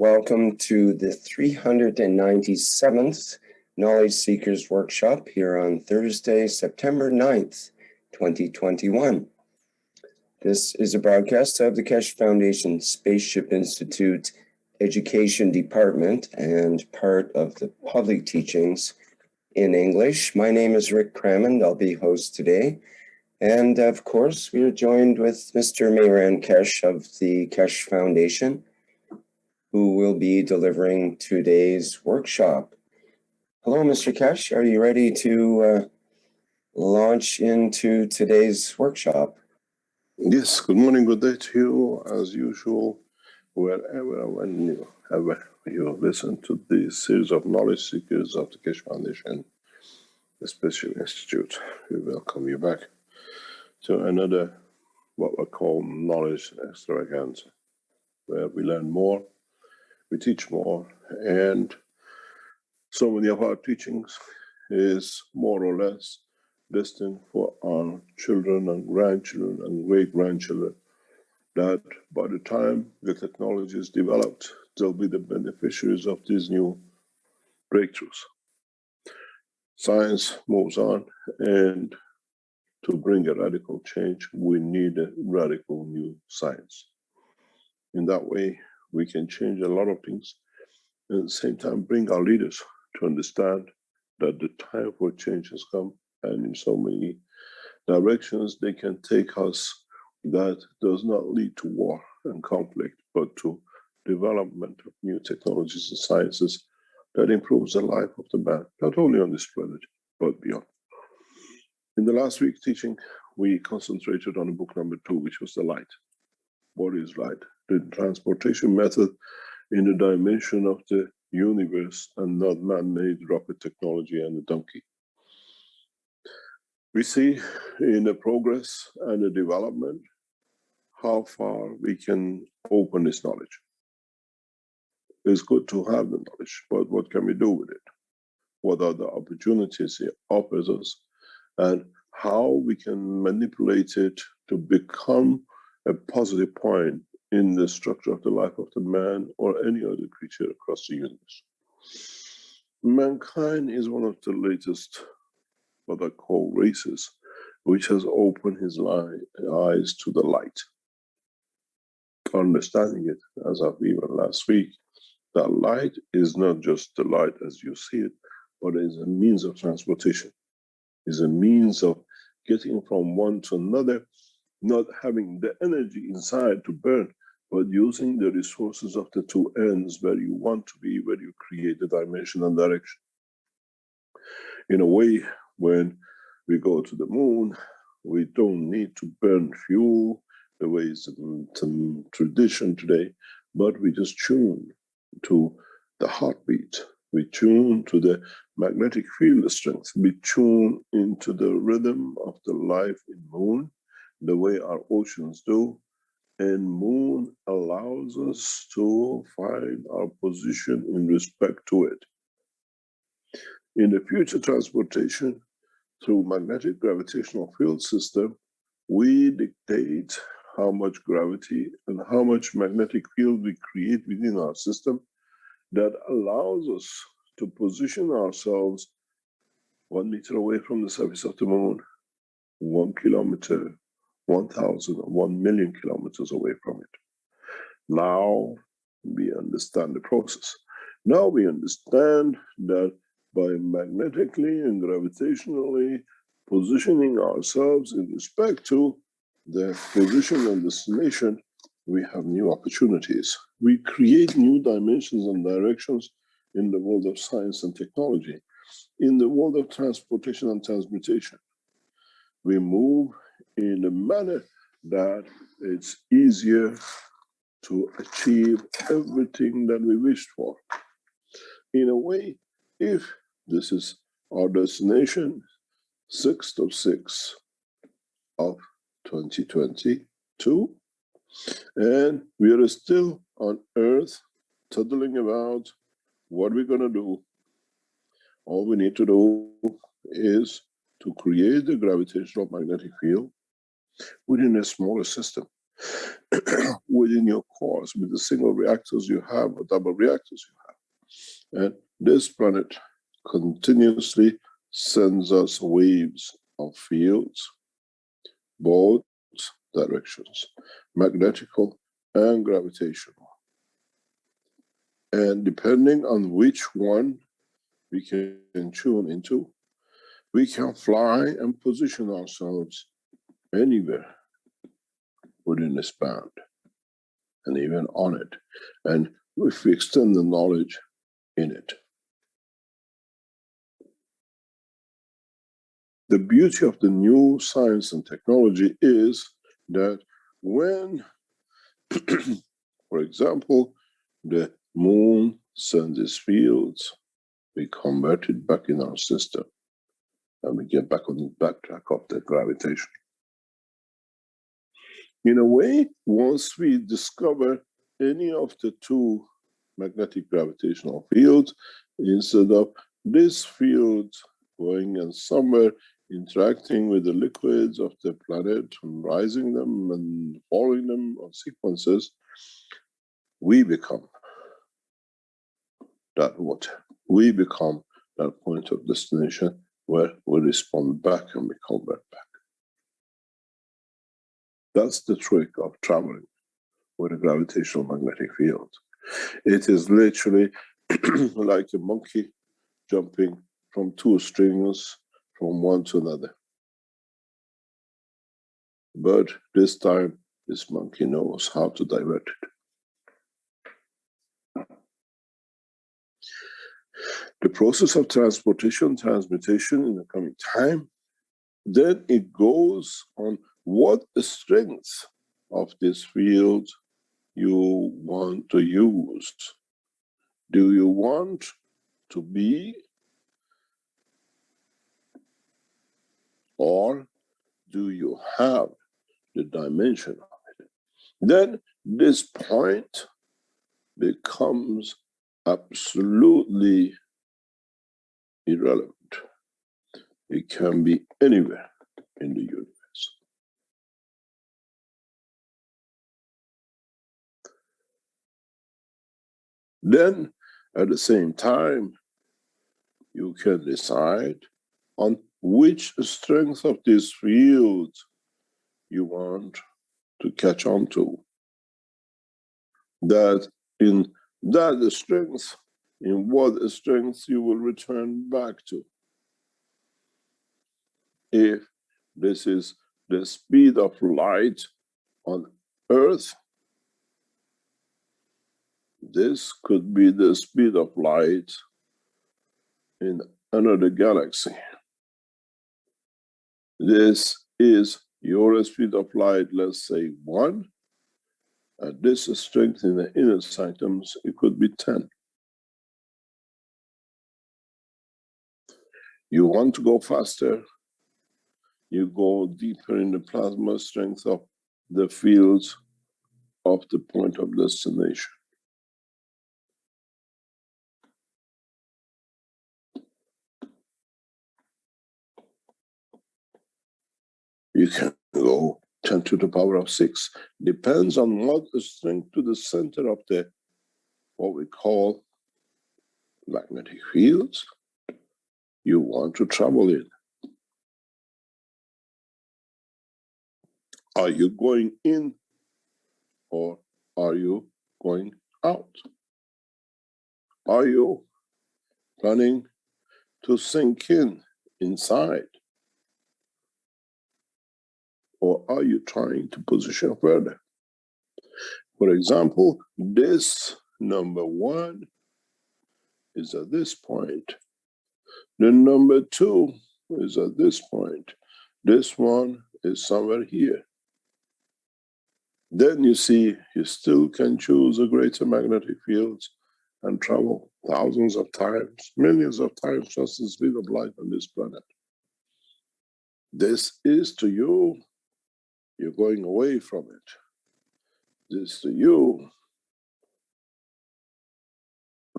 Welcome to the 397th Knowledge Seekers Workshop here on Thursday, September 9th, 2021. This is a broadcast of the Keshe Foundation Spaceship Institute Education Department and part of the public teachings in English. My name is Rick Crammond. I'll be host today. And of course, we are joined with Mr. Mehran Keshe of the Keshe Foundation, who will be delivering today's workshop. Hello, Mr. Keshe. Are you ready to launch into today's workshop? Yes, good morning, good day to you, as usual, wherever when you listen to this series of knowledge seekers of the Keshe Foundation, the Spaceship Institute. We welcome you back to another, what we call knowledge extravaganza, where we learn more, we teach more, and so many of our teachings is more or less destined for our children and grandchildren and great-grandchildren, that by the time the technology is developed, they'll be the beneficiaries of these new breakthroughs. Science moves on, and to bring a radical change, we need a radical new science. In that way, we can change a lot of things, and at the same time bring our leaders to understand that the time for change has come, and in so many directions they can take us that does not lead to war and conflict, but to development of new technologies and sciences that improves the life of the man, not only on this planet, but beyond. In the last week's teaching, we concentrated on book number 2, which was the light. What is light? The transportation method in the dimension of the universe and not man-made rocket technology and the donkey. We see in the progress and the development how far we can open this knowledge. It's good to have the knowledge, but what can we do with it? What are the opportunities it offers us, and how we can manipulate it to become a positive point in the structure of the life of the man or any other creature across the universe. Mankind is one of the latest, what I call races, which has opened his eyes to the light. Understanding it, as I've even last week, that light is not just the light as you see it, but is a means of transportation, is a means of getting from one to another, not having the energy inside to burn, but using the resources of the two ends where you want to be, where you create the dimension and direction. In a way, when we go to the moon, we don't need to burn fuel the way it's in tradition today, but we just tune to the heartbeat. We tune to the magnetic field strength. We tune into the rhythm of the life in moon, the way our oceans do. And moon allows us to find our position in respect to it. In the future transportation, through magnetic gravitational field system, we dictate how much gravity and how much magnetic field we create within our system that allows us to position ourselves 1 meter away from the surface of the moon, 1 kilometer, 1,000 or 1 million kilometers away from it. Now we understand the process. Now we understand that by magnetically and gravitationally positioning ourselves in respect to the position and destination, we have new opportunities. We create new dimensions and directions in the world of science and technology. In the world of transportation and transmutation, we move in a manner that it's easier to achieve everything that we wished for. In a way, if this is our destination, 6th of 6 of 2022, and we are still on Earth toddling about what we're going to do. All we need to do is to create the gravitational magnetic field within a smaller system. within your cores with the single reactors you have or double reactors you have. And this planet continuously sends us waves of fields, both directions, magnetical and gravitational. And depending on which one we can tune into, we can fly and position ourselves anywhere within this band and even on it. And if we extend the knowledge in it. The beauty of the new science and technology is that when, for example, the moon sends its fields, we convert it back in our system and we get back on the backtrack of the gravitation. In a way, once we discover any of the two magnetic gravitational fields, instead of this field going and somewhere interacting with the liquids of the planet and rising them and falling them on sequences, we become that water. We become that point of destination where we respond back and we convert back. That's the trick of traveling with a gravitational magnetic field. It is literally like a monkey jumping from two strings from one to another. But this time, this monkey knows how to divert it. The process of transportation, transmutation in the coming time, then it goes on what strength of this field you want to use. Do you want to be, or do you have the dimension of it? Then this point becomes absolutely irrelevant. It can be anywhere in the universe. Then, at the same time, you can decide on which strength of this field you want to catch on to. That in that strength, in what strength you will return back to. If this is the speed of light on Earth, this could be the speed of light in another galaxy. This is your speed of light, let's say 1. At this strength in the inner sanctums, it could be 10. You want to go faster, you go deeper in the plasma strength of the fields of the point of destination. You can go 10 to the power of 6. Depends on what strength to the center of the, what we call magnetic fields, you want to travel in. Are you going in or are you going out? Are you planning to sink in inside? Or are you trying to position further? For example, this number 1 is at this point. The number 2 is at this point. This one is somewhere here. Then you see, you still can choose a greater magnetic field and travel thousands of times, millions of times just the speed of light on this planet. This is to you, you're going away from it. This to you,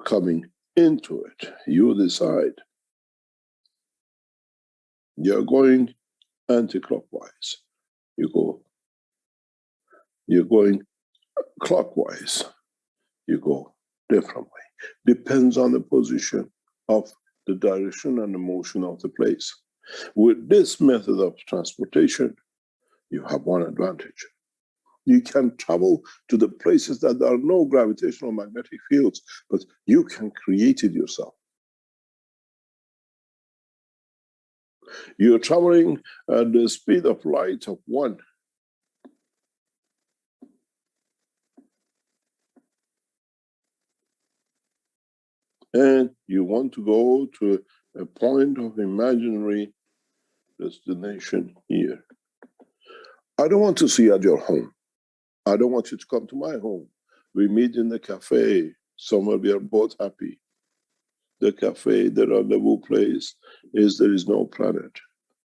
coming into it. You decide. You're going anti-clockwise. You go You're going clockwise, you go different way. Depends on the position of the direction and the motion of the place. With this method of transportation, you have one advantage. You can travel to the places that there are no gravitational magnetic fields, but you can create it yourself. You're traveling at the speed of light of 1. And you want to go to a point of imaginary destination here. I don't want to see you at your home. I don't want you to come to my home. We meet in the cafe, somewhere we are both happy. The cafe, the rendezvous place, is there is no planet.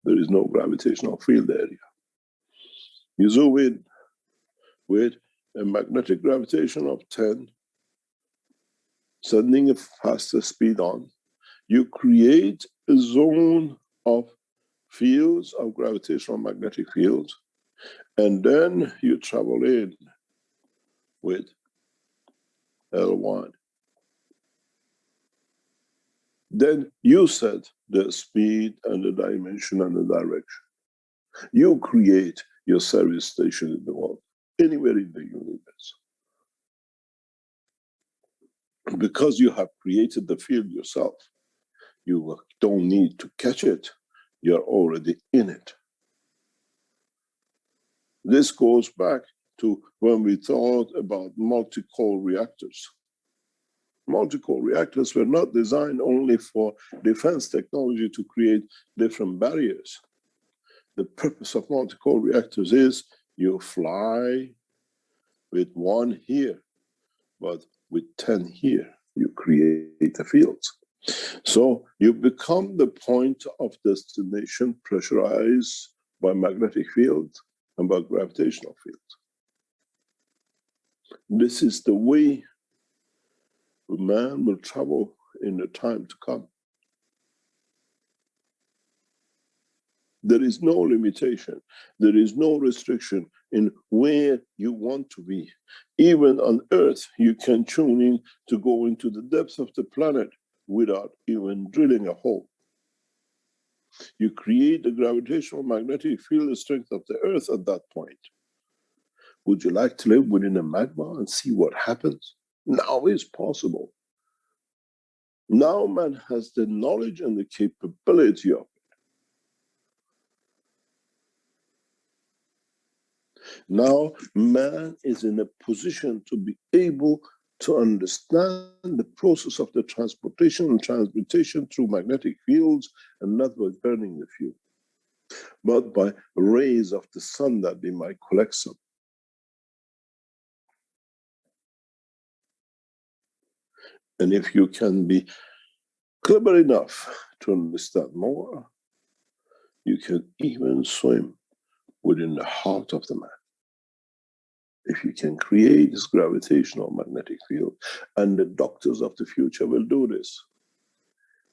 There is no gravitational field area. You zoom in with a magnetic gravitation of 10, sending a faster speed on. You create a zone of fields, of gravitational magnetic fields, and then you travel in with L1. Then you set the speed and the dimension and the direction. You create your service station in the world, anywhere in the universe. Because you have created the field yourself, you don't need to catch it. You're already in it. This goes back to when we thought about multi-core reactors. Multi-core reactors were not designed only for defense technology to create different barriers. The purpose of multi-core reactors is you fly with 1 here, but with 10 here, you create the fields. So you become the point of destination pressurized by magnetic field and by gravitational field. This is the way man will travel in the time to come. There is no limitation. There is no restriction in where you want to be. Even on Earth, you can tune in to go into the depths of the planet without even drilling a hole. You create the gravitational magnetic field strength of the Earth at that point. Would you like to live within a magma and see what happens? Now is possible. Now man has the knowledge and the capability of it. Now man is in a position to be able to understand the process of the transportation and transmutation through magnetic fields, and not by burning the fuel, but by rays of the sun that they might collect some. And if you can be clever enough to understand more, you can even swim within the heart of the man. If you can create this gravitational magnetic field, and the doctors of the future will do this,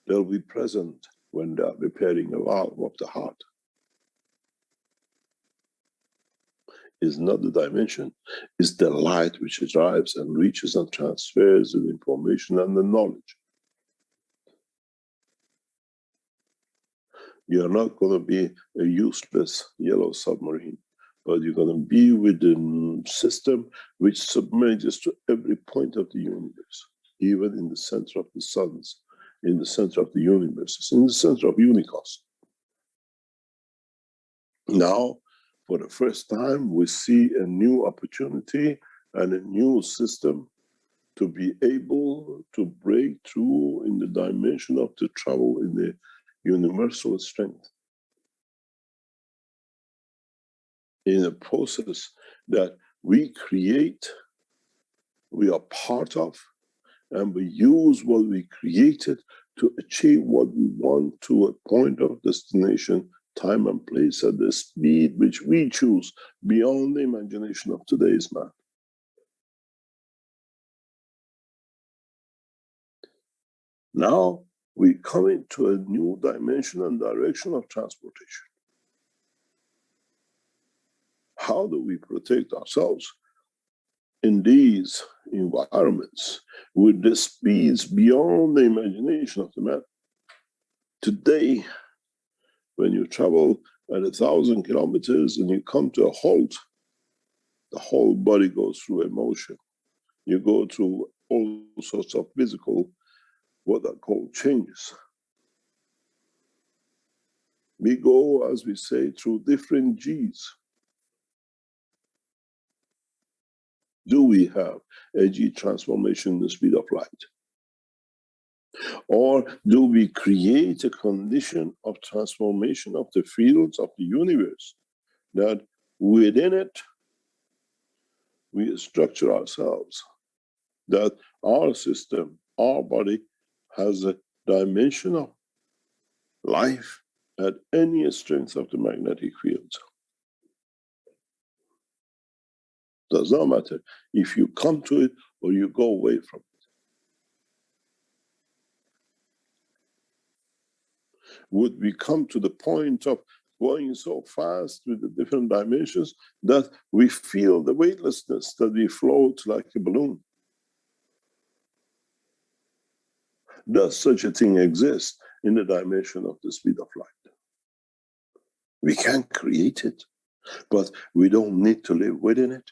they'll be present when they are repairing a valve of the heart. It's not the dimension, it's the light which drives and reaches and transfers the information and the knowledge. You're not going to be a useless yellow submarine, but you're going to be with the system which submerges to every point of the universe, even in the center of the suns, in the center of the universes, in the center of Unicos. Now, for the first time, we see a new opportunity and a new system to be able to break through in the dimension of the travel in the universal strength, in a process that we create, we are part of, and we use what we created to achieve what we want to a point of destination, time and place at the speed which we choose, beyond the imagination of today's man. Now we come into a new dimension and direction of transportation. How do we protect ourselves in these environments with the speeds beyond the imagination of the man? Today, when you travel at 1,000 kilometers and you come to a halt, the whole body goes through emotion. You go through all sorts of physical, what are called changes. We go, as we say, through different Gs. Do we have a G transformation in the speed of light? Or do we create a condition of transformation of the fields of the universe that within it we structure ourselves, that our system, our body has a dimension of life at any strength of the magnetic fields? Does not matter if you come to it or you go away from it. Would we come to the point of going so fast with the different dimensions that we feel the weightlessness, that we float like a balloon? Does such a thing exist in the dimension of the speed of light? We can create it, but we don't need to live within it.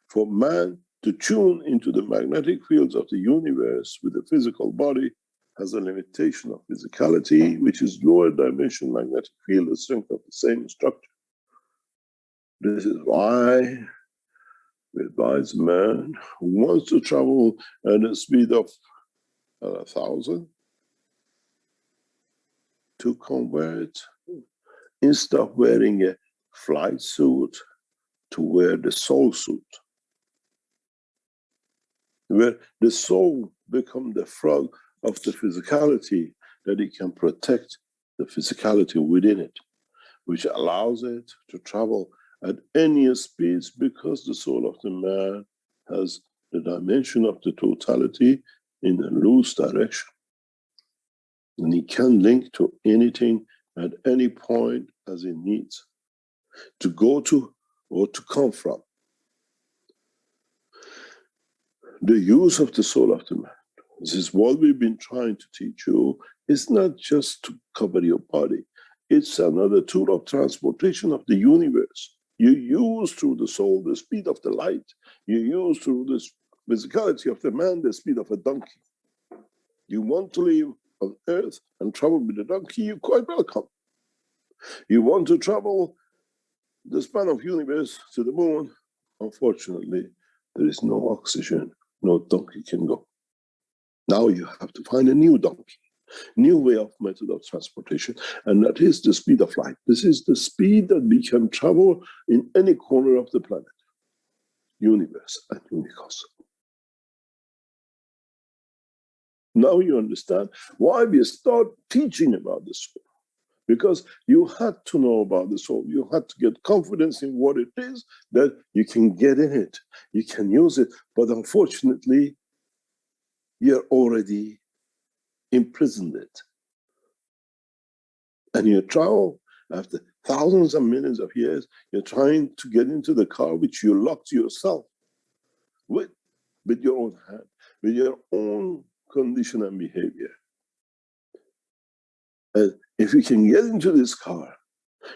For man to tune into the magnetic fields of the universe with the physical body has a limitation of physicality, which is lower dimension magnetic field, the strength of the same structure. This is why we advise man who wants to travel at a speed of 1,000 to convert, instead of wearing a flight suit, to wear the soul suit, where the soul becomes the frog of the physicality, that it can protect the physicality within it, which allows it to travel at any speeds, because the soul of the man has the dimension of the totality in a loose direction. And he can link to anything at any point as he needs to go to or to come from. The use of the soul of the man, this is what we've been trying to teach you. It's not just to cover your body. It's another tool of transportation of the universe. You use through the soul the speed of the light. You use through the physicality of the man the speed of a donkey. You want to live on earth and travel with a donkey, you're quite welcome. You want to travel the span of universe to the moon, unfortunately, there is no oxygen, no donkey can go. Now you have to find a new donkey, new way of method of transportation, and that is the speed of light. This is the speed that we can travel in any corner of the planet, universe and unicosm. Now you understand why we start teaching about the soul. Because you had to know about the soul. You had to get confidence in what it is, that you can get in it. You can use it. But unfortunately, you're already imprisoned it. And you travel after thousands and millions of years, you're trying to get into the car which you locked yourself with your own hand, with your own condition and behavior. And if you can get into this car,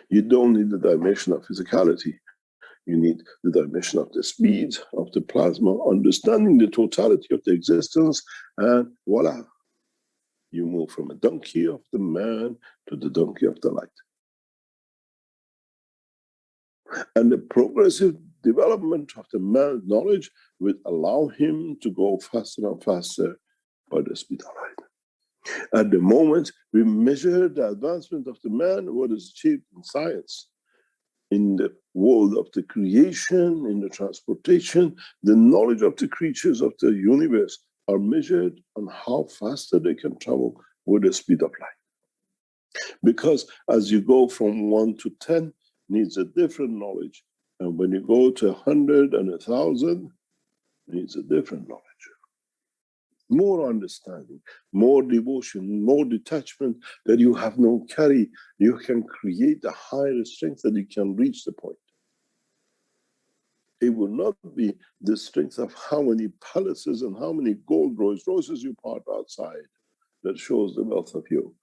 you don't need the dimension of physicality. You need the dimension of the speed of the plasma, understanding the totality of the existence, and voila, you move from a donkey of the man to the donkey of the light. And the progressive development of the man's knowledge will allow him to go faster and faster by the speed of light. At the moment, we measure the advancement of the man, what is achieved in science, in the world of the creation, in the transportation, the knowledge of the creatures of the universe are measured on how faster they can travel with the speed of light. Because as you go from 1 to 10, needs a different knowledge. And when you go to 100 and 1,000, needs a different knowledge. more understanding, more devotion, more detachment that you have no carry. You can create a higher strength that you can reach the point. It will not be the strength of how many palaces and how many gold Rolls Royces you park outside that shows the wealth of you.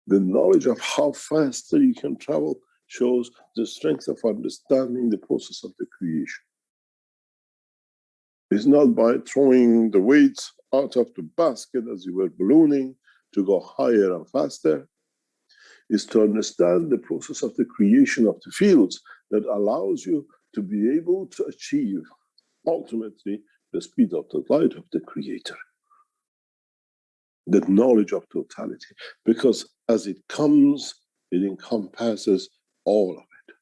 The knowledge of how fast you can travel shows the strength of understanding the process of the creation. It's not by throwing the weights out of the basket as you were ballooning to go higher and faster. It's to understand the process of the creation of the fields that allows you to be able to achieve ultimately the speed of the light of the Creator. The knowledge of totality, because as it comes, it encompasses all of it.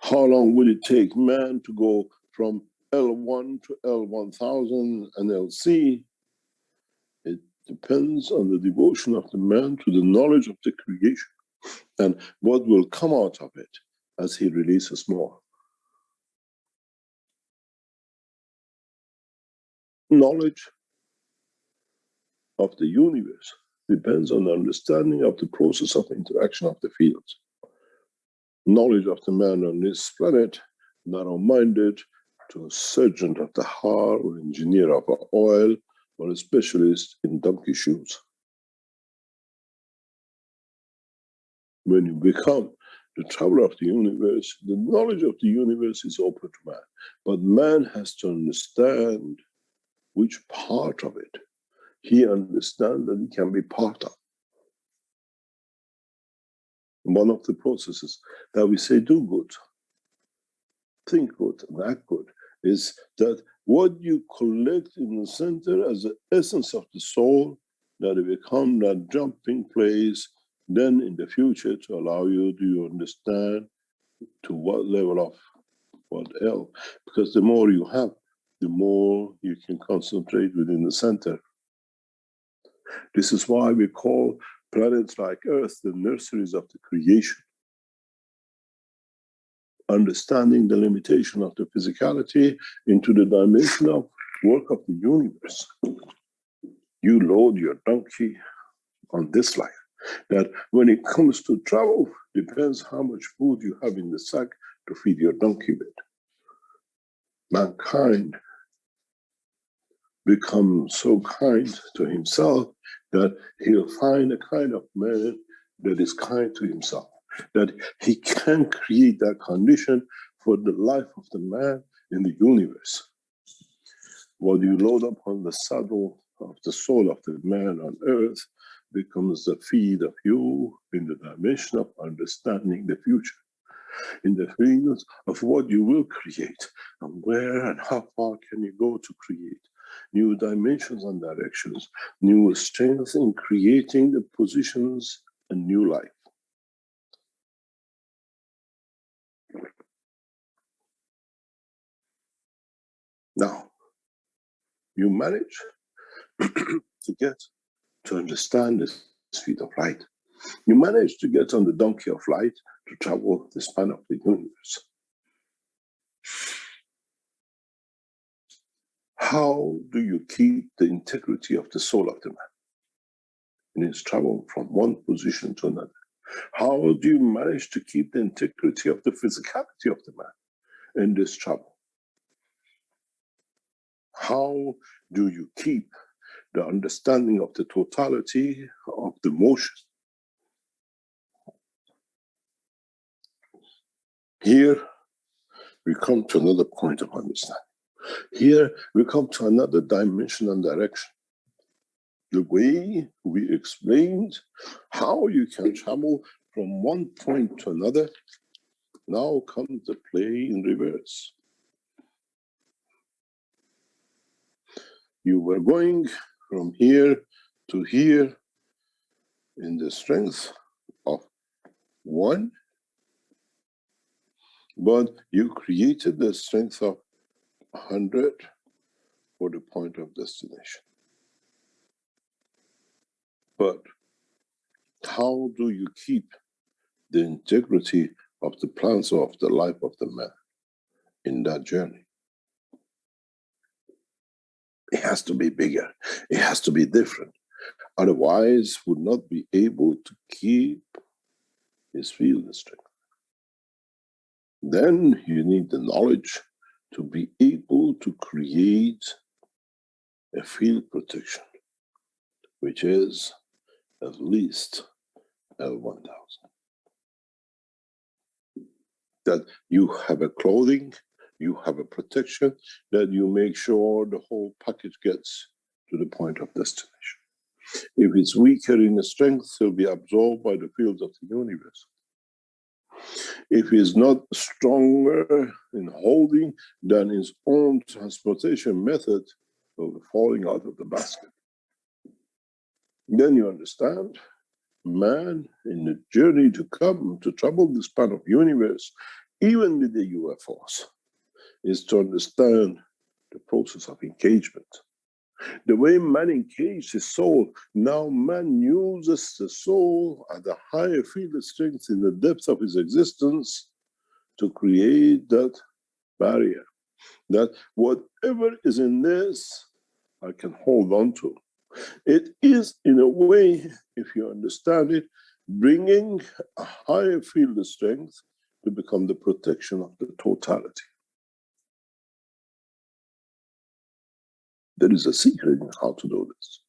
How long will it take man to go from L1 to L1000 and LC? It depends on the devotion of the man to the knowledge of the creation and what will come out of it as he releases more. Knowledge of the universe depends on the understanding of the process of interaction of the fields. Knowledge of the man on this planet, narrow-minded, to a surgeon of the heart, or engineer of oil, or a specialist in donkey shoes. When you become the traveler of the universe, the knowledge of the universe is open to man. But man has to understand which part of it he understands that he can be part of. One of the processes that we say do good, think good, and act good, is that what you collect in the center as the essence of the soul, that it become that jumping place, then in the future to allow you to understand to what level of what else. Because the more you have, the more you can concentrate within the center. This is why we call planets like Earth the nurseries of the creation. Understanding the limitation of the physicality into the dimension of work of the universe. You load your donkey on this life. That when it comes to travel, depends how much food you have in the sack to feed your donkey with. Mankind becomes so kind to himself that he'll find a kind of man that is kind to himself, that he can create that condition for the life of the man in the universe. What you load up on the saddle of the soul of the man on earth becomes the feed of you in the dimension of understanding the future, in the fields of what you will create, and where and how far can you go to create new dimensions and directions, new strengths in creating the positions and new life. Now, you manage to get to understand the speed of light. You manage to get on the donkey of light to travel the span of the universe. How do you keep the integrity of the soul of the man in its travel from one position to another? How do you manage to keep the integrity of the physicality of the man in this travel? How do you keep the understanding of the totality of the motion? Here we come to another point of understanding. Here we come to another dimension and direction. The way we explained how you can travel from one point to another now comes to play in reverse. You were going from here to here in the strength of one, but you created the strength of 100 for the point of destination. But how do you keep the integrity of the plans of the life of the man in that journey? It has to be bigger. It has to be different. Otherwise, would not be able to keep his field strength. Then you need the knowledge to be able to create a field protection, which is at least L1000. That you have a clothing, you have a protection, that you make sure the whole package gets to the point of destination. If it's weaker in the strength, it'll be absorbed by the fields of the universe. If it's not stronger in holding than its own transportation method, will be falling out of the basket. Then you understand, man, in the journey to come to travel the span of universe, even with the UFOs, is to understand the process of engagement. The way man engaged his soul, now man uses the soul at a higher field of strength in the depth of his existence to create that barrier. That whatever is in this, I can hold on to. It is, in a way, if you understand it, bringing a higher field of strength to become the protection of the totality. There is a secret in how to do this.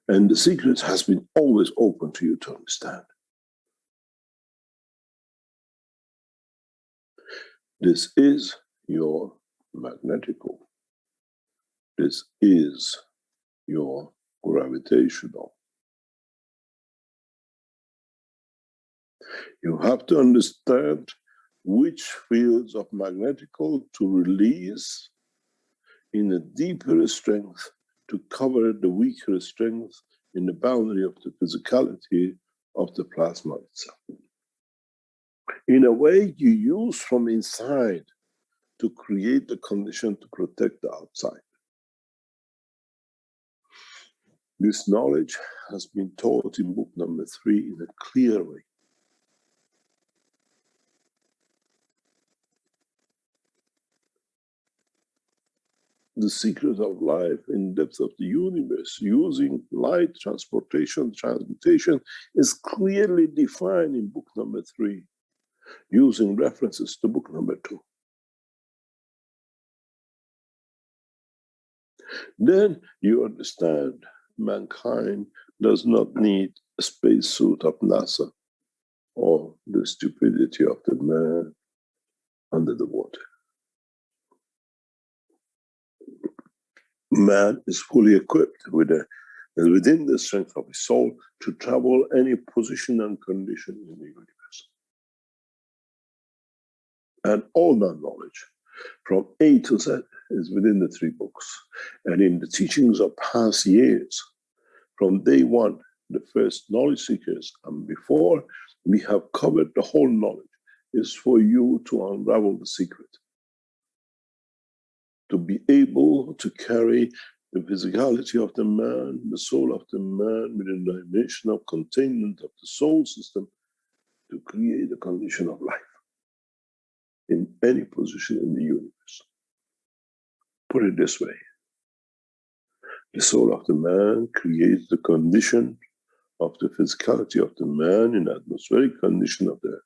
And the secret has been always open to you to understand. This is your magnetical. This is your gravitational. You have to understand which fields of magnetical to release in a deeper strength to cover the weaker strength in the boundary of the physicality of the plasma itself. In a way, you use from inside to create the condition to protect the outside. This knowledge has been taught in book number 3 in a clear way. The secret of life in depth of the universe, using light, transportation, transmutation, is clearly defined in book number 3, using references to book number 2. Then you understand mankind does not need a spacesuit of NASA or the stupidity of the man under the water. Man is fully equipped within the strength of his soul to travel any position and condition in the universe. And all that knowledge from A to Z is within the 3 books. And in the teachings of past years, from day 1, the first knowledge seekers and before, we have covered the whole knowledge. Is for you to unravel the secret, to be able to carry the physicality of the man, the soul of the man within the dimension of containment of the soul system to create a condition of life in any position in the universe. Put it this way. The soul of the man creates the condition of the physicality of the man in the atmospheric condition of the earth.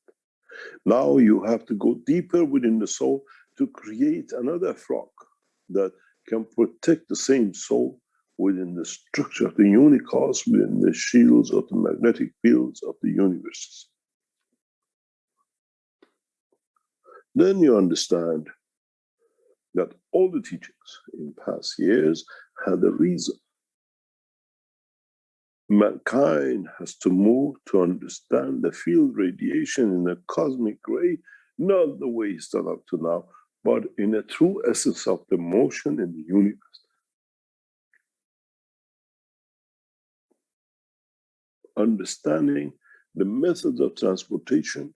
Now you have to go deeper within the soul to create another frog that can protect the same soul within the structure of the unicosmos, within the shields of the magnetic fields of the universes. Then you understand that all the teachings in past years had a reason. Mankind has to move to understand the field radiation in a cosmic ray, not the way it's done up to now, but in a true essence of the motion in the universe. Understanding the methods of transportation,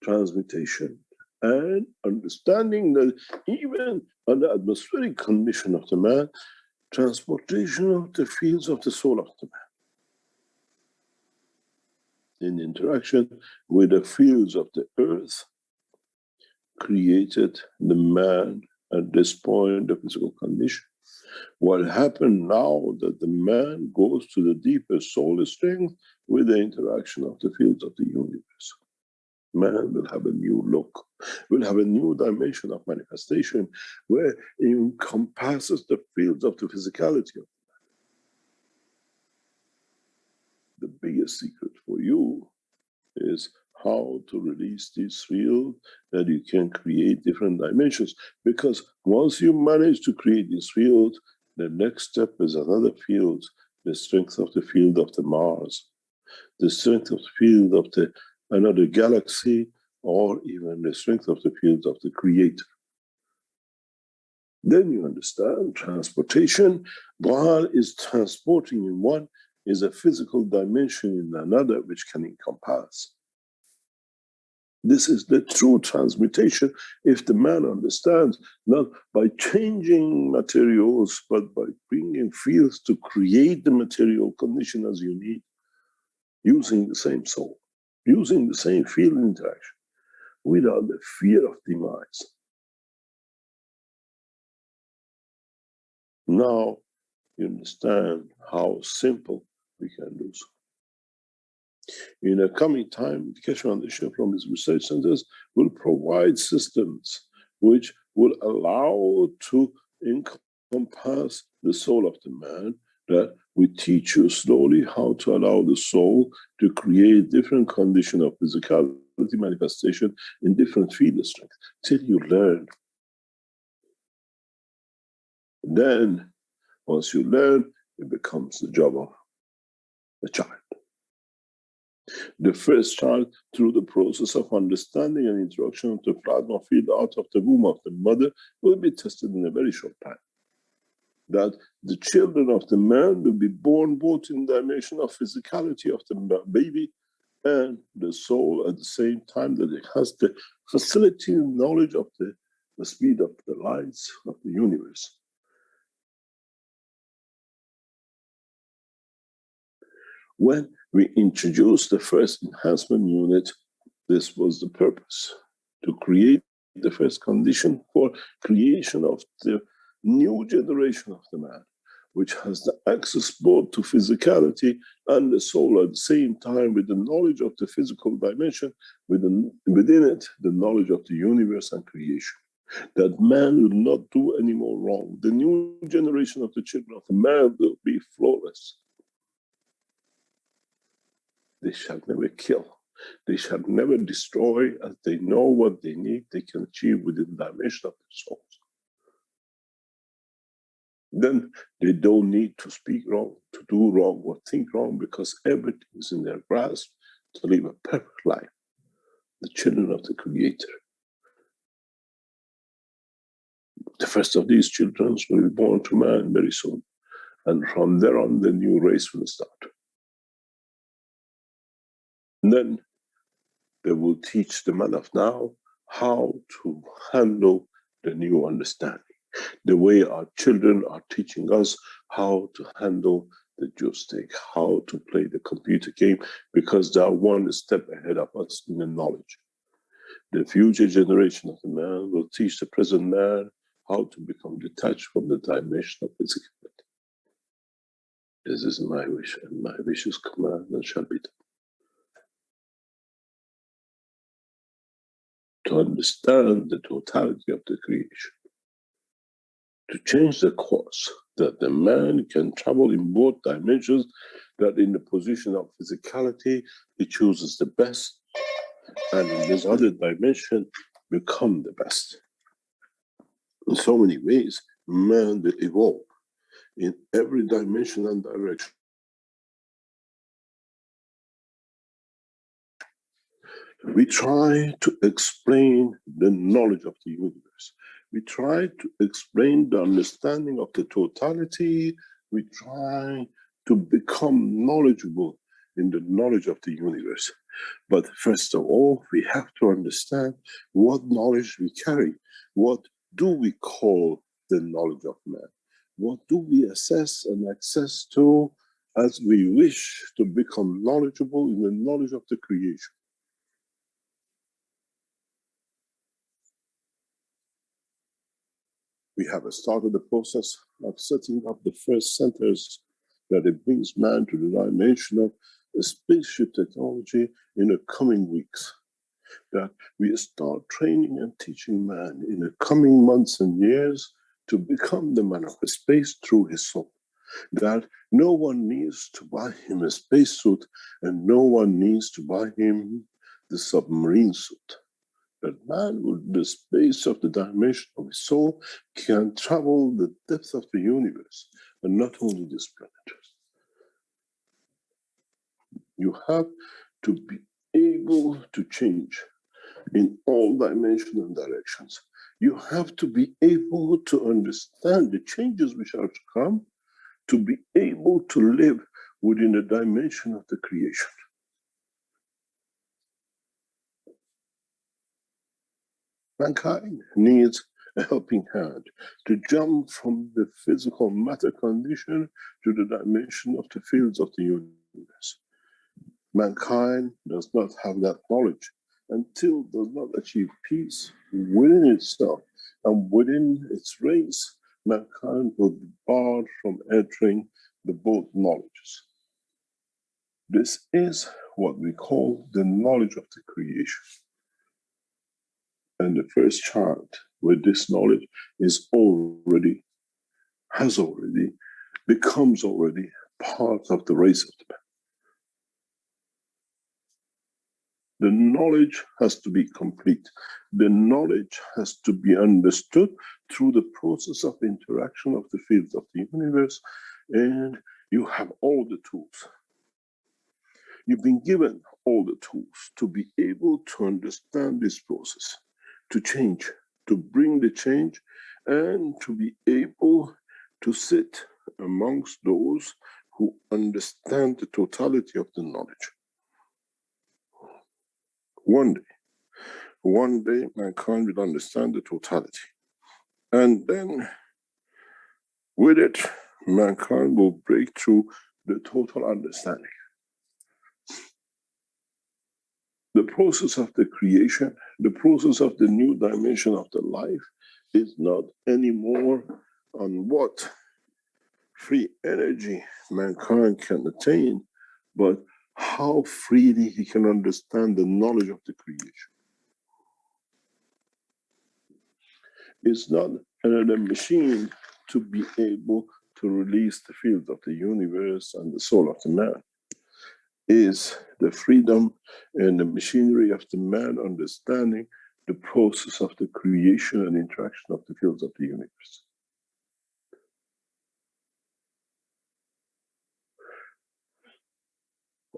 transmutation, and understanding that even under atmospheric condition of the man, transportation of the fields of the soul of the man in interaction with the fields of the earth created the man at this point, the physical condition, What happened now that the man goes to the deeper soul strength with the interaction of the fields of the universe. Man will have a new look, will have a new dimension of manifestation where it encompasses the fields of the physicality of man. The biggest secret for you is how to release this field that you can create different dimensions. Because once you manage to create this field, the next step is another field, the strength of the field of the Mars, the strength of the field of the another galaxy, or even the strength of the field of the Creator. Then you understand transportation, while is transporting in one, is a physical dimension in another which can encompass. This is the true transmutation if the man understands, not by changing materials, but by bringing fields to create the material condition as you need, using the same soul, using the same field interaction, without the fear of demise. Now you understand how simple we can do so. In a coming time, the Keshe Foundation from its research centers will provide systems which will allow to encompass the soul of the man, that we teach you slowly how to allow the soul to create different conditions of physicality manifestation in different field strengths till you learn. Then, once you learn, it becomes the job of the child. The first child, through the process of understanding and introduction of the plasma field out of the womb of the mother, will be tested in a very short time. That the children of the man will be born both in the dimension of physicality of the baby and the soul at the same time, that it has the facility and knowledge of the speed of the lights of the universe. When we introduced the first enhancement unit, this was the purpose, to create the first condition for creation of the new generation of the man, which has the access both to physicality and the soul at the same time, with the knowledge of the physical dimension, within it, the knowledge of the universe and creation. That man will not do any more wrong. The new generation of the children of the man will be flawless. They shall never kill. They shall never destroy, as they know what they need, they can achieve within the dimension of their souls. Then they don't need to speak wrong, to do wrong, or think wrong, because everything is in their grasp to live a perfect life. The children of the Creator. The first of these children will be born to man very soon. And from there on, the new race will start. And then they will teach the man of now how to handle the new understanding. The way our children are teaching us how to handle the joystick, how to play the computer game, because they are one step ahead of us in the knowledge. The future generation of the man will teach the present man how to become detached from the dimension of physicality. This is my wish, and my wish is command and shall be done. To understand the totality of the creation, to change the course, that the man can travel in both dimensions, that in the position of physicality, he chooses the best, and in this other dimension, become the best. In so many ways, man will evolve in every dimension and direction. We try to explain the knowledge of the universe. We try to explain the understanding of the totality. We try to become knowledgeable in the knowledge of the universe. But first of all, we have to understand what knowledge we carry. What do we call the knowledge of man? What do we assess and access to as we wish to become knowledgeable in the knowledge of the creation? We have started the process of setting up the first centers that it brings man to the dimension of the spaceship technology in the coming weeks. That we start training and teaching man in the coming months and years to become the man of the space through his soul. That no one needs to buy him a spacesuit and no one needs to buy him the submarine suit. That man with the space of the dimension of his soul can travel the depth of the universe and not only this planet. You have to be able to change in all dimensions and directions. You have to be able to understand the changes which are to come, to be able to live within the dimension of the creation. Mankind needs a helping hand to jump from the physical matter condition to the dimension of the fields of the universe. Mankind does not have that knowledge until it does not achieve peace within itself and within its race. Mankind will be barred from entering the both knowledges. This is what we call the knowledge of the creation. And the first child with this knowledge becomes already part of the race of the man. The knowledge has to be complete. The knowledge has to be understood through the process of interaction of the fields of the universe, and you have all the tools. You've been given all the tools to be able to understand this process, to change, to bring the change, and to be able to sit amongst those who understand the totality of the knowledge. One day, mankind will understand the totality. And then, with it, mankind will break through the total understanding. The process of the creation, the process of the new dimension of the life is not anymore on what free energy mankind can attain, but how freely he can understand the knowledge of the creation. It's not another machine to be able to release the field of the universe and the soul of the man. Is the freedom and the machinery of the man understanding the process of the creation and interaction of the fields of the universe.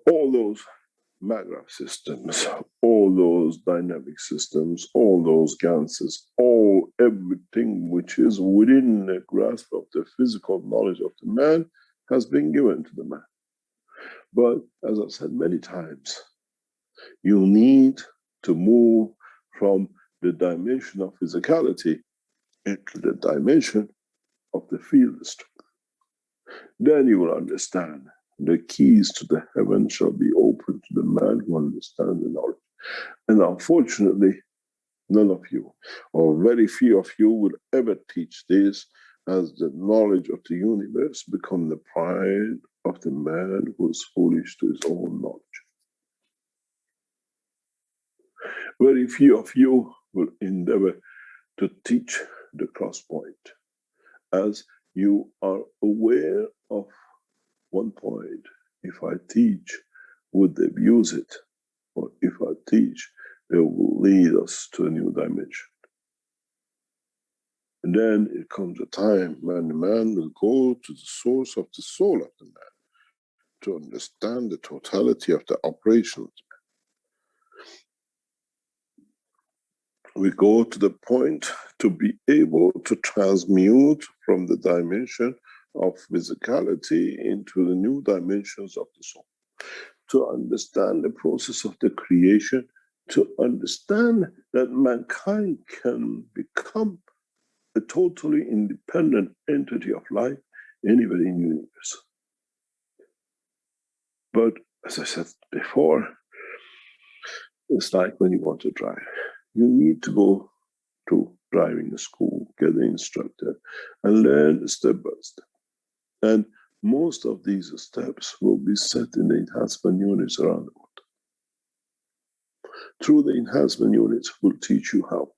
All those maglev systems, all those dynamic systems, all those ganses, everything which is within the grasp of the physical knowledge of the man has been given to the man. But as I've said many times, you need to move from the dimension of physicality into the dimension of the field strength. Then you will understand the keys to the heaven shall be open to the man who understands the knowledge. And unfortunately, none of you, or very few of you, will ever teach this, as the knowledge of the universe become the pride of the man who is foolish to his own knowledge. Very few of you will endeavor to teach the cross point, as you are aware of one point. If I teach, would they abuse it? Or if I teach, they will lead us to a new dimension. And then it comes a time when the man will go to the source of the soul of the man to understand the totality of the operation of the man. We go to the point to be able to transmute from the dimension of physicality into the new dimensions of the soul. To understand the process of the creation, to understand that mankind can become a totally independent entity of life anywhere in the universe. But as I said before, it's like when you want to drive. You need to go to driving school. get instructed, and learn step by step. And most of these steps will be set in the enhancement units around the world. Through the enhancement units, we'll teach you how.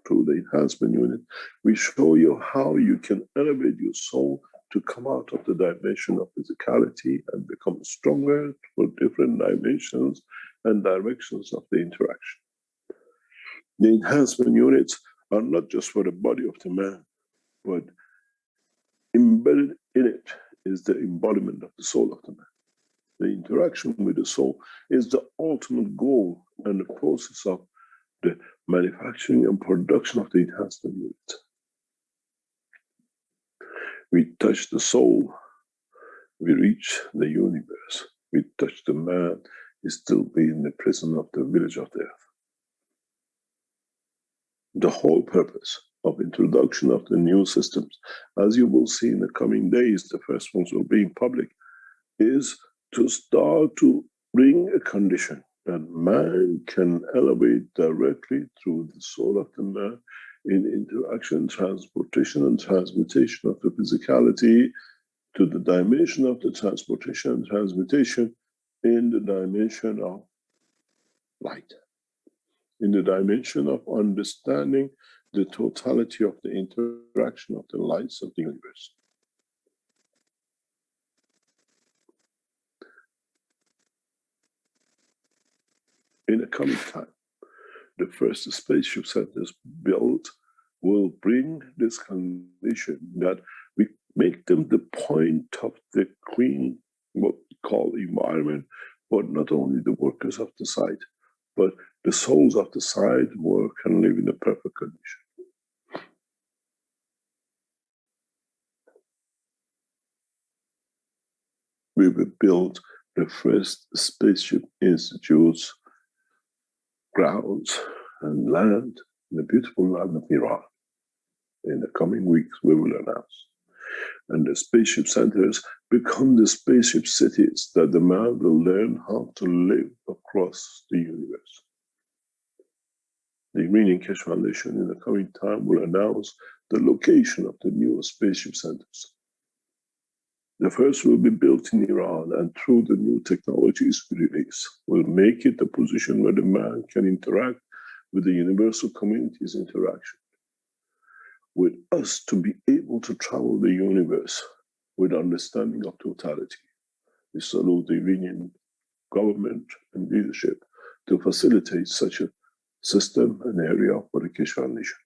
Through the enhancement unit, we show you how you can elevate your soul to come out of the dimension of physicality and become stronger for different dimensions and directions of the interaction. The enhancement units are not just for the body of the man, but embedded in it is the embodiment of the soul of the man. The interaction with the soul is the ultimate goal and the process of the manufacturing and production of the enhancement unit. We touch the soul, we reach the universe. We touch the man, he still be in the prison of the village of the earth. The whole purpose of introduction of the new systems, as you will see in the coming days, the first ones will be in public, is to start to bring a condition that man can elevate directly through the soul of the man in interaction, transportation, and transmutation of the physicality to the dimension of the transportation and transmutation in the dimension of light, in the dimension of understanding the totality of the interaction of the lights of the universe. In the coming time, the first spaceship centers built will bring this condition that we make them the point of the clean, what we call environment, but not only the workers of the site, but the souls of the site work and live in a perfect condition. We will build the first spaceship institutes, grounds, and land in the beautiful land of Iran. In the coming weeks, we will announce. And the spaceship centers become the spaceship cities that the man will learn how to live across the universe. The Iranian Keshe Foundation in the coming time will announce the location of the new spaceship centers. The first will be built in Iran, and through the new technologies we release, will make it a position where the man can interact with the universal community's interaction. With us to be able to travel the universe with understanding of totality. We salute the Iranian government and leadership to facilitate such a system and area for the Keshe Foundation.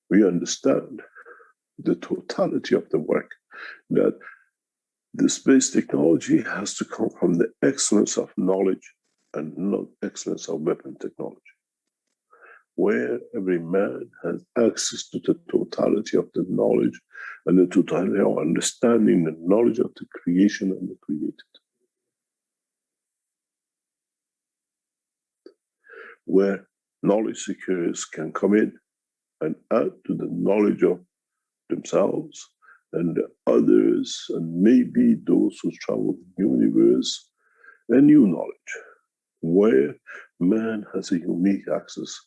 We understand the totality of the work, that the space technology has to come from the excellence of knowledge and not excellence of weapon technology, where every man has access to the totality of the knowledge and the totality of understanding the knowledge of the creation and the created. Where knowledge seekers can come in and add to the knowledge of themselves and the others, and maybe those who travel the universe, a new knowledge, where man has a unique access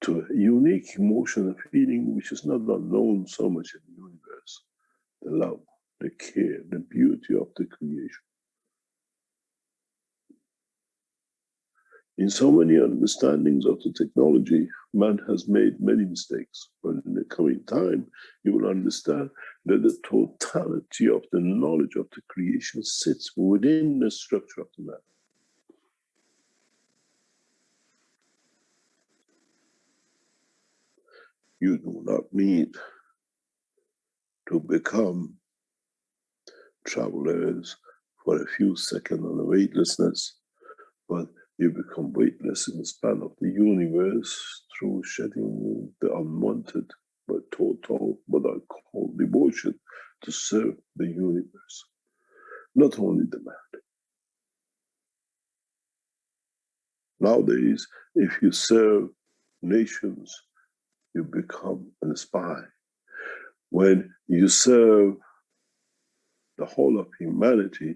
to a unique emotion and feeling which is not unknown so much in the universe. The love, the care, the beauty of the creation. In so many understandings of the technology, man has made many mistakes. But in the coming time, you will understand that the totality of the knowledge of the creation sits within the structure of the man. You do not need to become travelers for a few seconds on a weightlessness, but you become weightless in the span of the universe through shedding the unwanted but total, what I call devotion, to serve the universe, not only the man. Nowadays, if you serve nations, you become a spy. When you serve the whole of humanity,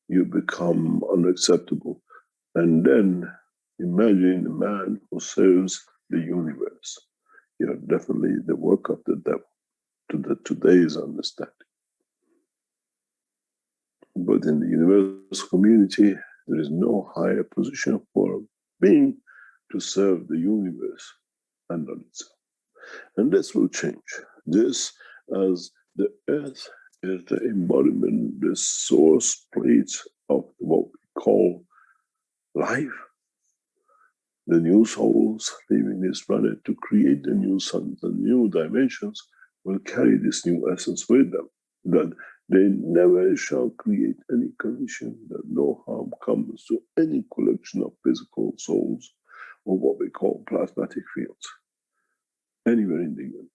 you become unacceptable. And then imagine a man who serves the universe. You're definitely the work of the devil to today's understanding. But in the universal community, there is no higher position for a being to serve the universe and not itself. And this will change. This, as the earth is the embodiment, the source plates of what we call life, the new souls leaving this planet to create the new suns and new dimensions will carry this new essence with them, that they never shall create any condition that no harm comes to any collection of physical souls or what we call plasmatic fields anywhere in the universe.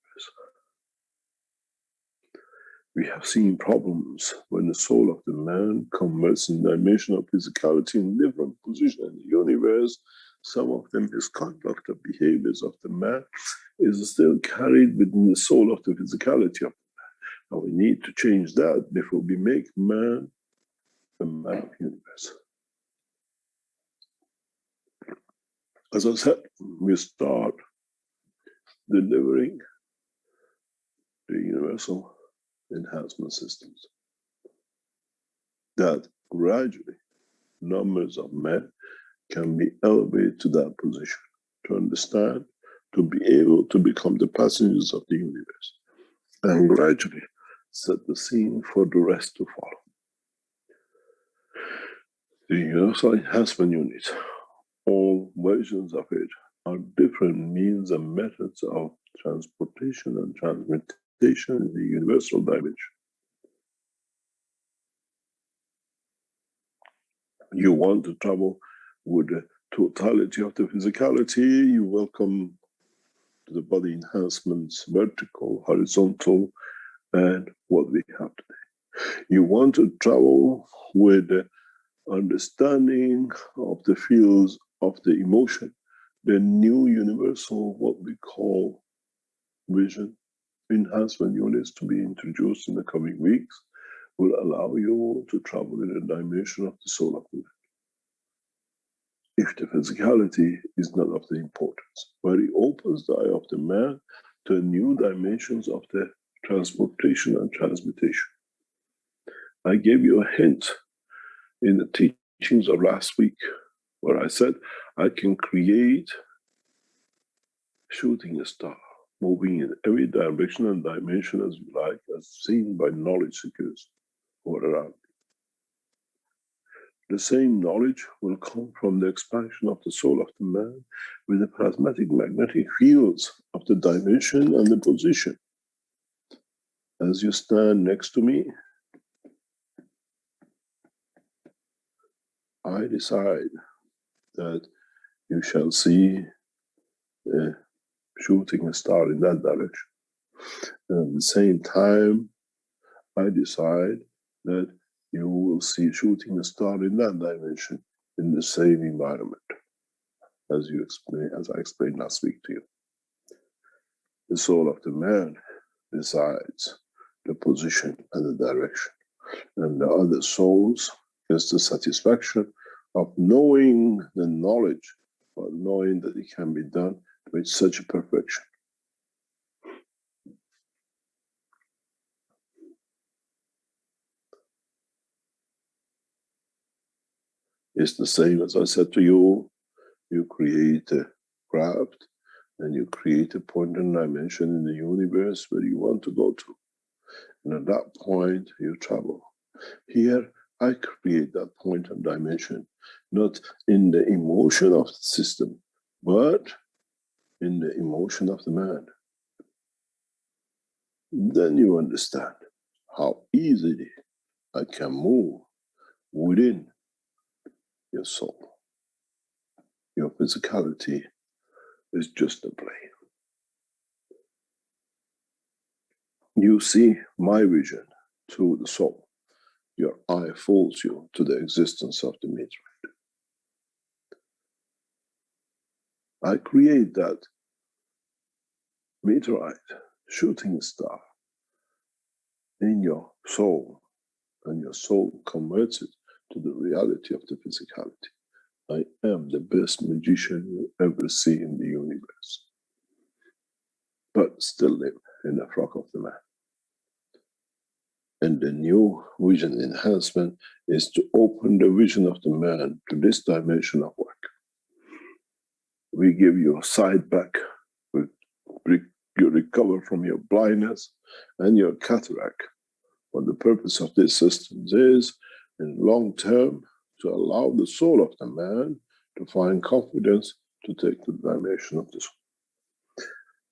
We have seen problems when the soul of the man converts in dimension of physicality in different positions in the universe. Some of the misconduct of behaviors of the man is still carried within the soul of the physicality of the man. And we need to change that before we make man a man of universe. As I said, we start delivering the universal enhancement systems that gradually numbers of men can be elevated to that position, to understand, to be able to become the passengers of the universe, and gradually set the scene for the rest to follow. The universal enhancement unit, all versions of it, are different means and methods of transportation and transmutation in the universal dimension. You want to travel with the totality of the physicality, you welcome to the body enhancements, vertical, horizontal, and what we have today. You want to travel with the understanding of the fields of the emotion, the new universal, what we call vision enhancement units to be introduced in the coming weeks, will allow you to travel in a dimension of the soul of the man. If the physicality is not of the importance, but it opens the eye of the man to new dimensions of the transportation and transmutation. I gave you a hint in the teachings of last week, where I said I can create shooting a star, moving in every direction and dimension as you like, as seen by knowledge seekers who are around me. The same knowledge will come from the expansion of the soul of the man with the plasmatic magnetic fields of the dimension and the position. As you stand next to me, I decide that you shall see shooting a star in that direction. And at the same time, I decide that you will see shooting a star in that dimension in the same environment as I explained last week to you. The soul of the man decides the position and the direction, and the other souls gets the satisfaction of knowing the knowledge, but knowing that it can be done with such a perfection. It's the same as I said to you, you create a craft and you create a point and dimension in the universe where you want to go to. And at that point, you travel. Here, I create that point and dimension, not in the emotion of the system, but in the emotion of the man. Then you understand how easily I can move within your soul. Your physicality is just a play. You see my vision through the soul. Your eye fools you to the existence of the meteorite. I create that meteorite, shooting star, in your soul, and your soul converts it to the reality of the physicality. I am the best magician you ever see in the universe, but still live in the frock of the man. And the new vision enhancement is to open the vision of the man to this dimension of work. We give you a sight back, you recover from your blindness and your cataract. What the purpose of this system is, in long term, to allow the soul of the man to find confidence to take the dimension of the soul.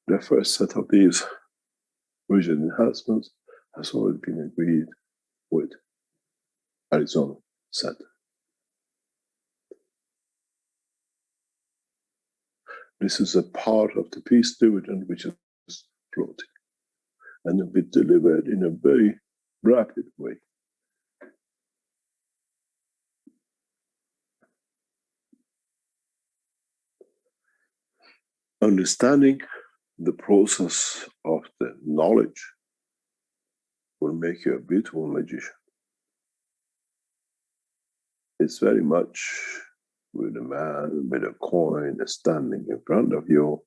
The first set of these vision enhancements has already been agreed with Arizona Center. This is a part of the peace dividend which is floating, and will be delivered in a very rapid way. Understanding the process of the knowledge will make you a beautiful magician. It's very much with a man with a coin standing in front of you.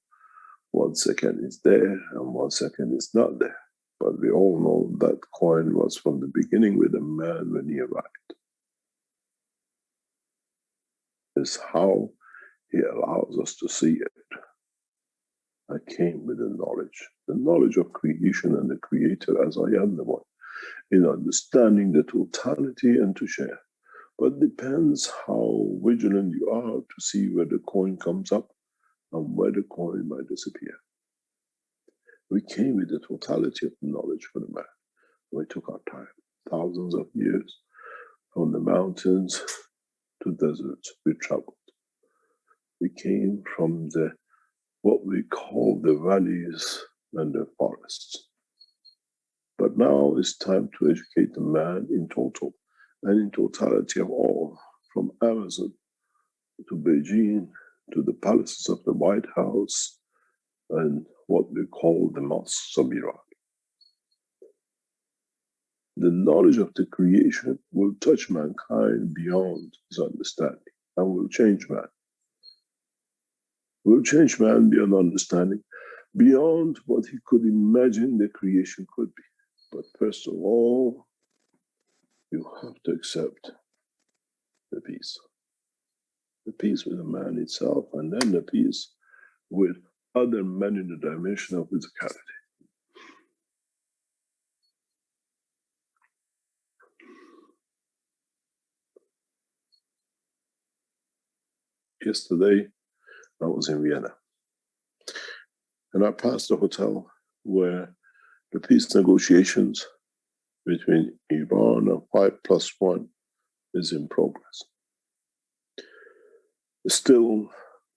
1 second is there and 1 second is not there. But we all know that coin was from the beginning with a man when he arrived. It's how he allows us to see it. I came with the knowledge of creation and the creator as I am the one, in understanding the totality and to share. But it depends how vigilant you are to see where the coin comes up and where the coin might disappear. We came with the totality of knowledge for the man. We took our time, thousands of years, from the mountains to deserts. We traveled. We came from what we call the valleys and the forests. But now it's time to educate the man in total and in totality of all, from Amazon to Beijing to the palaces of the White House and what we call the mosques of Iran. The knowledge of the creation will touch mankind beyond his understanding and will change man. Will change man beyond understanding, beyond what he could imagine the creation could be. But first of all, you have to accept the peace. The peace with the man itself, and then the peace with other men in the dimension of physicality. Yesterday, I was in Vienna, and I passed a hotel where the peace negotiations between Iran and 5+1 is in progress. Still,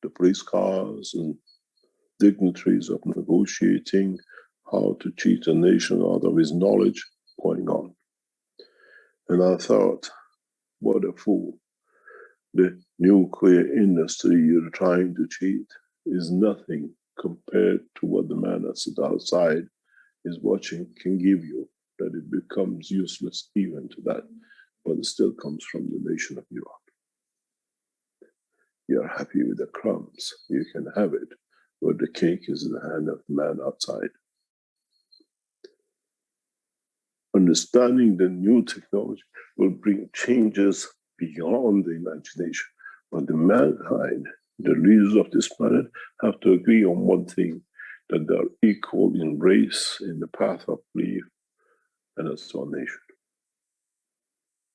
the police cars and dignitaries of negotiating how to cheat a nation out of his knowledge going on. And I thought, what a fool. The nuclear industry you're trying to cheat is nothing compared to what the man that sits outside is watching can give you, that it becomes useless even to that, but it still comes from the nation of Iran. You're happy with the crumbs, you can have it, but the cake is in the hand of the man outside. Understanding the new technology will bring changes beyond the imagination, but the mankind, the leaders of this planet, have to agree on one thing, that they are equal in race, in the path of belief, and as one nation.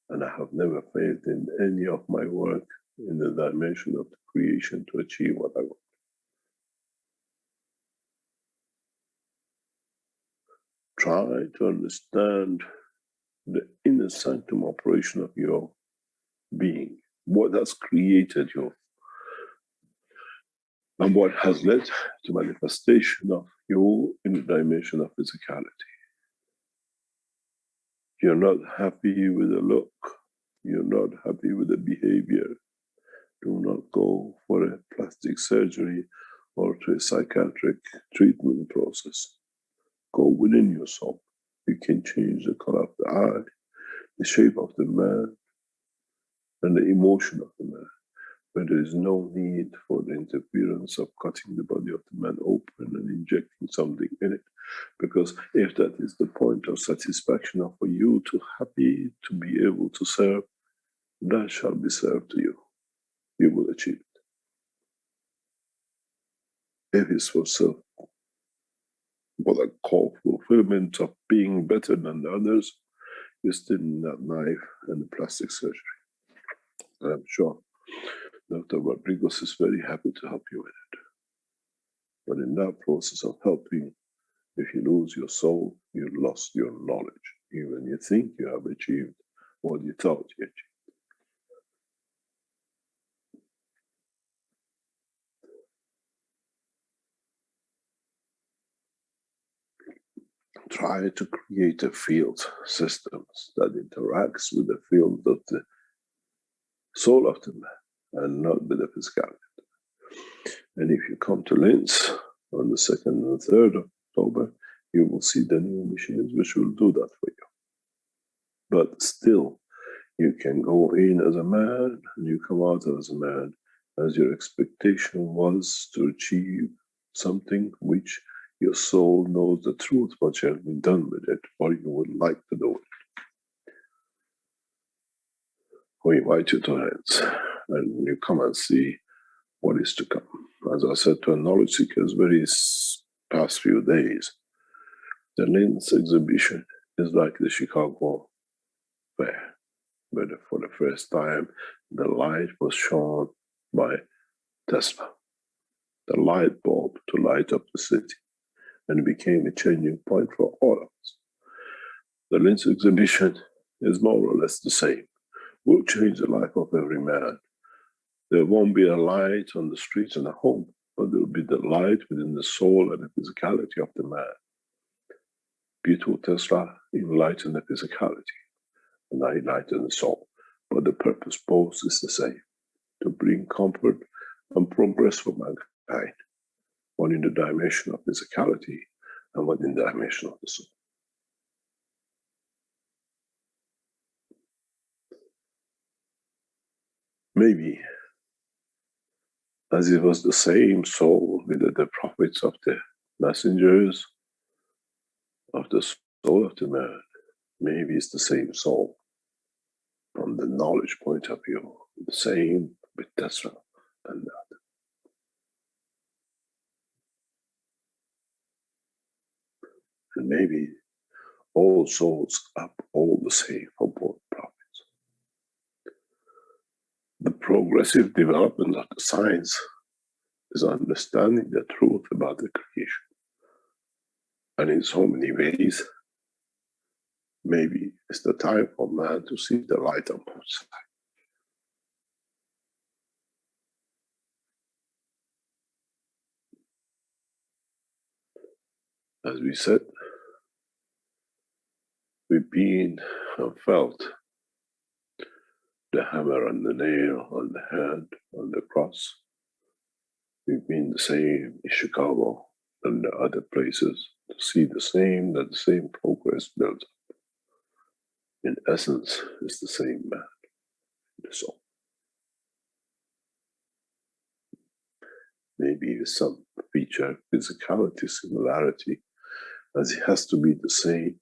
And I have never failed in any of my work in the dimension of the creation to achieve what I want. Try to understand the inner sanctum operation of your being, what has created you, and what has led to manifestation of you in the dimension of physicality. You're not happy with the look, you're not happy with the behavior. Do not go for a plastic surgery or to a psychiatric treatment process. Go within your soul. You can change the color of the eye, the shape of the man, and the emotion of the man, where there is no need for the interference of cutting the body of the man open and injecting something in it. Because if that is the point of satisfaction of for you to happy to be able to serve, that shall be served to you. You will achieve it. If it's for self, what I call fulfillment of being better than the others, you still need that knife and the plastic surgery. I'm sure Dr. Rodriguez is very happy to help you with it. But in that process of helping, if you lose your soul, you lost your knowledge. Even you think you have achieved what you thought you achieved. Try to create a field systems that interacts with the field of the soul of the man and not with the physicality. And if you come to Linz on the 2nd and 3rd of October, you will see the new machines which will do that for you. But still, you can go in as a man and you come out as a man as your expectation was to achieve something which your soul knows the truth, what you have been done with it, or you would like to do it. We invite you to Linz and you come and see what is to come. As I said to a knowledge seekers very past few days, the Linz exhibition is like the Chicago Fair, where for the first time the light was shown by Tesla, the light bulb to light up the city, and it became a changing point for all of us. The Linz exhibition is more or less the same. Will change the life of every man. There won't be a light on the streets and at home, but there will be the light within the soul and the physicality of the man. Beautiful Tesla enlightened the physicality, and I enlightened the soul. But the purpose both is the same, to bring comfort and progress for mankind, one in the dimension of physicality and one in the dimension of the soul. Maybe as it was the same soul with the prophets of the messengers of the soul of the man, maybe it's the same soul from the knowledge point of view, the same with Tesla and that. And maybe all souls are all the same for both prophets. The progressive development of the science is understanding the truth about the creation. And in so many ways, maybe it's the time for man to see the light on both sides. As we said, we've been and felt the hammer and the nail on the hand, on the cross. We've been the same in Chicago and the other places to see the same, that the same progress builds up. In essence, it's the same man, the soul. Maybe with some feature, physicality, similarity, as it has to be the same,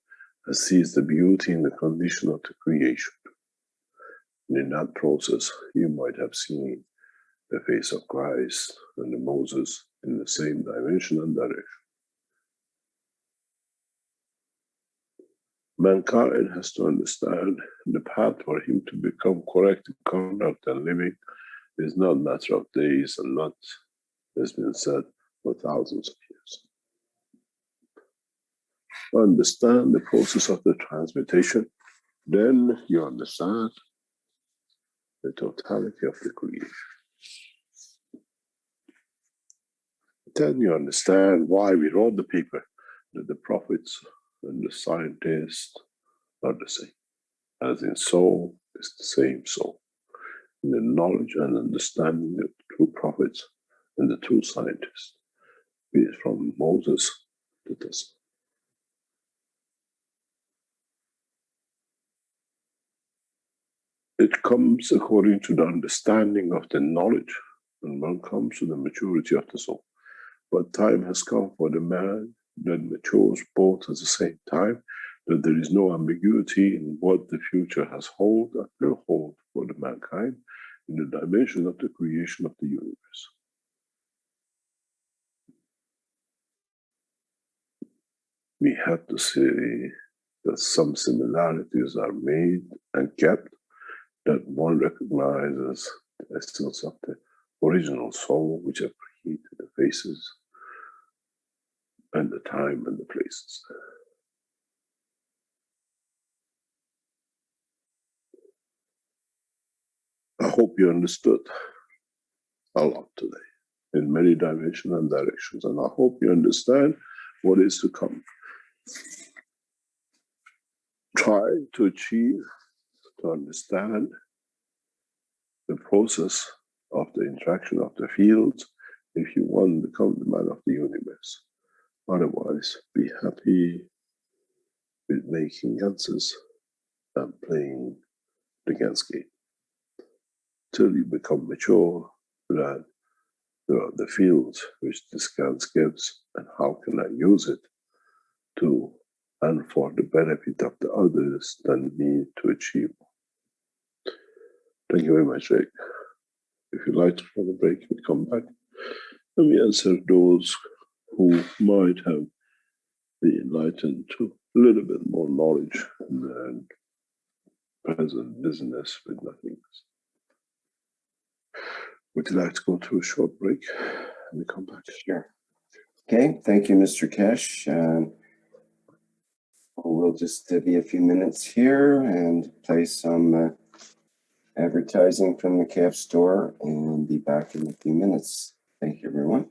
as sees the beauty in the condition of the creation. And in that process, you might have seen the face of Christ and the Moses in the same dimension and direction. Mankind has to understand the path for him to become correct in conduct and living is not a matter of days and not, as has been said, for thousands of years. Understand the process of the transmutation, then you understand the totality of the creation. Then you understand why we wrote the paper, that the prophets and the scientists are the same. As in soul, it's the same soul. In the knowledge and understanding of the true prophets and the true scientists, be it from Moses to Tesla. It comes according to the understanding of the knowledge, and one comes to the maturity of the soul. But time has come for the man that matures both at the same time, that there is no ambiguity in what the future has hold and will hold for the mankind in the dimension of the creation of the universe. We have to say that some similarities are made and kept, that one recognizes the essence of the original soul, which have created the faces and the time and the places. I hope you understood a lot today in many dimensions and directions, and I hope you understand what is to come. Try to achieve, to understand the process of the interaction of the fields if you want to become the man of the universe. Otherwise, be happy with making ganses and playing the Gans game till you become mature, that there are the fields which this Gans gives, and how can I use it to and for the benefit of the others than me to achieve. Thank you very much, Rick. If you'd like to have a break, we come back and we answer those who might have been enlightened to a little bit more knowledge than present business with nothingness. Would you like to go to a short break and we come back? Sure. Okay, thank you, Mr. Kesh. We'll just be a few minutes here and play some advertising from the CAF store and be back in a few minutes. Thank you, everyone.